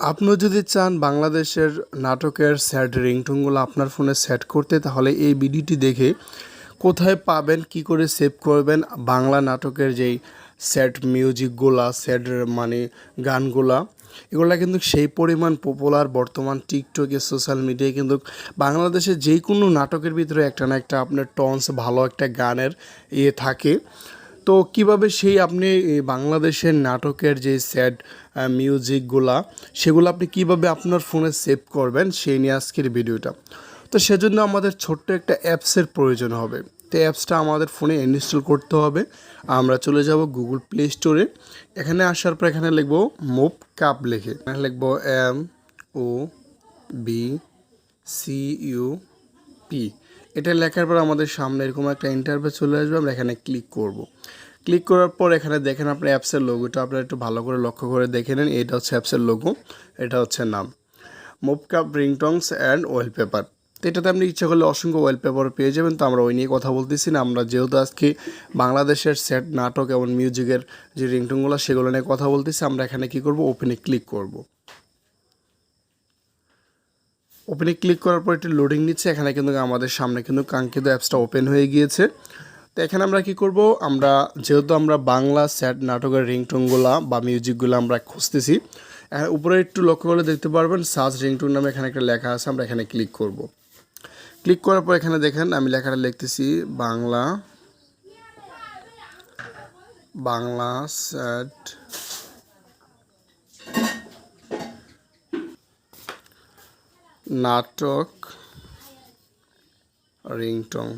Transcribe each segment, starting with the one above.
আপনিও যদি চান বাংলাদেশের নাটকের স্যাড রিংটোনগুলো আপনার ফোনে সেট করতে, তাহলে এই ভিডিওটি দেখে কোথায় পাবেন, কি করে সেভ করবেন বাংলা নাটকের যেই স্যাড মিউজিকগুলা, স্যাড মানে গানগুলা, এগুলা কিন্তু সেই পরিমাণ পপুলার বর্তমান টিকটকে, সোশ্যাল মিডিয়ায় কিন্তু বাংলাদেশের যে কোনো নাটকের ভিতরে একটা না একটা আপনার টনস ভালো একটা গানের থাকে। তো কিভাবে সেই আপনি এই বাংলাদেশের নাটকের যে স্যাড মিউজিকগুলা, সেগুলো আপনি কিভাবে আপনার ফোনে সেভ করবেন সেই নিয়ে আজকের ভিডিওটা। তো সেজন্য আমাদের ছোট্ট একটা অ্যাপসের প্রয়োজন হবে। তো অ্যাপসটা আমাদের ফোনে ইনস্টল করতে হবে। আমরা চলে যাব গুগল প্লে স্টোরে। এখানে আসার পর এখানে লিখব মোপকাপ, লিখে এখানে লিখব MOBCUP। এটা লেখার পর আমাদের সামনে এরকম একটা ইন্টারফেস চলে আসবে। আমরা এখানে ক্লিক করব। ক্লিক করার পর এখানে দেখেন আপনার অ্যাপসের লোগোটা আপনারা একটু ভালো করে লক্ষ্য করে দেখে নেন। এটা হচ্ছে অ্যাপসের লোগো, এটা হচ্ছে নাম, মোপকাপ রিংটংস অ্যান্ড ওয়ালপেপার। তো এটাতে আপনি ইচ্ছা করলে অসংখ্য ওয়ালপেপার পেয়ে যাবেন। তো আমরা ওই নিয়ে কথা বলতেছি না, আমরা যেহেতু আজকে বাংলাদেশের সেট নাটক এবং মিউজিকের যে রিংটংগুলো সেগুলো নিয়ে কথা বলতেছি, আমরা এখানে কী করব, ওপেনে ক্লিক করব। ওপেনে ক্লিক করার পর একটু লোডিং নিচ্ছে। এখানে কিন্তু আমাদের সামনে কিন্তু কাঙ্ক্ষিত অ্যাপসটা ওপেন হয়ে গিয়েছে। তো এখানে আমরা কি করব, আমরা যেহেতু আমরা বাংলা স্যাড নাটকের রিংটোনগুলা বা মিউজিকগুলো আমরা খুঁজতেছি, উপরে একটু লক্ষ্য করে দেখতে পারবেন সার্চ রিংটোন নামে এখানে একটা লেখা আছে। আমরা এখানে ক্লিক করব। ক্লিক করার পর এখানে দেখেন আমি লেখাটা লিখতেছি বাংলা স্যাড নাটক রিংটোন।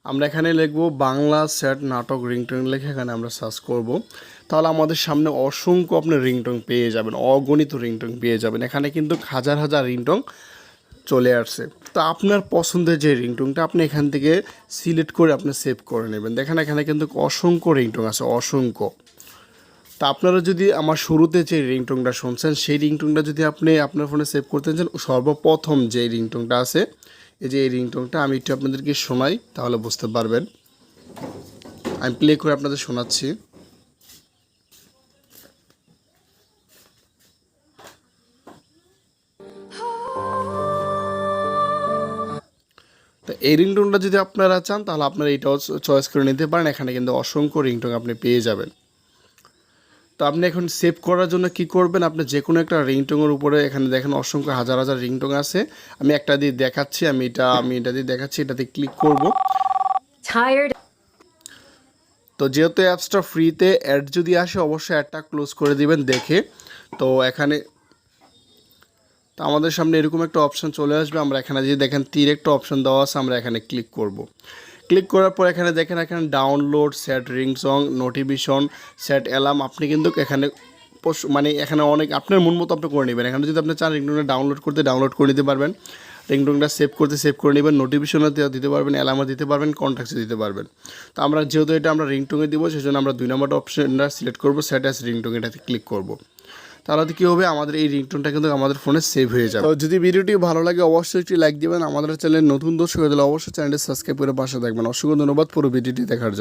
আমরা এখানে লিখব বাংলা স্যাড নাটক রিংটোন, লিখে এখানে আমরা সার্চ করব। তাহলে আমাদের সামনে অসংখ্য আপনি রিংটোন পেয়ে যাবেন, অগণিত রিংটোন পেয়ে যাবেন। এখানে কিন্তু হাজার হাজার রিংটোন চলে আসছে। তো আপনার পছন্দের যে রিংটোনটা আপনি এখান থেকে সিলেক্ট করে আপনি সেভ করে নেবেন। দেখেন এখানে কিন্তু অসংখ্য রিংটোন আছে, অসংখ্য। তা আপনারা যদি আমার শুরুতে যে রিংটোনটা শুনছেন সেই রিংটোনটা যদি আপনি আপনার ফোনে সেভ করতে চান, সর্বপ্রথম যে রিংটোনটা আছে, এই যে এই রিংটোনটা আমি একটু আপনাদেরকে শোনাই, তাহলে বুঝতে পারবেন। আমি প্লে করে আপনাদের শোনাচ্ছি। তো এই রিংটোনটা যদি আপনারা চান তাহলে আপনারা এটাও চয়েস করে নিতে পারেন। এখানে কিন্তু অসংখ্য রিংটোন আপনি পেয়ে যাবেন। তো আপনি এখন সেভ করার জন্য কি করবেন, আপনি যে কোনো একটা রিংটোনের উপরে এখানে দেখেন অসংখ্য হাজার হাজার রিংটোন আছে। আমি একটা দিয়ে দেখাচ্ছি, আমি এটা দিয়ে দেখাচ্ছি, এটাতে ক্লিক করব। তো যেহেতু অ্যাপসটা ফ্রিতে, অ্যাড যদি আসে অবশ্যই অ্যাডটা ক্লোজ করে দিবেন দেখে। তো এখানে তো আমাদের সামনে এরকম একটা অপশন চলে আসবে। আমরা এখানে যদি দেখেন তীর একটা অপশন দেওয়া আছে, আমরা এখানে ক্লিক করব। ক্লিক করার পর এখানে দেখেন এখানে download, set ring song, notification, set alarm, আপনি কিন্তু এখানে মানে এখানে অনেক আপনার মন মতো আপনি করে নেবেন। এখানে যদি আপনি চান রিংটোনটা ডাউনলোড করতে ডাউনলোড করে নিতে পারবেন, রিংটোনটা সেভ করতে সেভ করে নেবেন, নোটিফিকেশনও দিতে পারবেন, অ্যালার্মও দিতে পারবেন, কন্ট্যাক্টসও দিতে পারবেন। তো আমরা যেহেতু এটা আমরা রিংটোনে দিব, সেজন্য আমরা 2 নম্বর অপশনটা সিলেক্ট করব, সেট অ্যাজ রিংটোন, এটাতে ক্লিক করব। তাহলে কী হবে, আমাদের এই রিংটোনটা কিন্তু আমাদের ফোনে সেভ হয়ে যাবে। তো যদি ভিডিওটি ভালো লাগে অবশ্যই একটি লাইক দিবেন। আমাদের চ্যানেল নতুন দর্শক হয়ে গেলে অবশ্যই চ্যানেলটি সাবস্ক্রাইব করে পাশে থাকবেন। অসংখ্য ধন্যবাদ পুরো ভিডিওটি দেখার জন্য।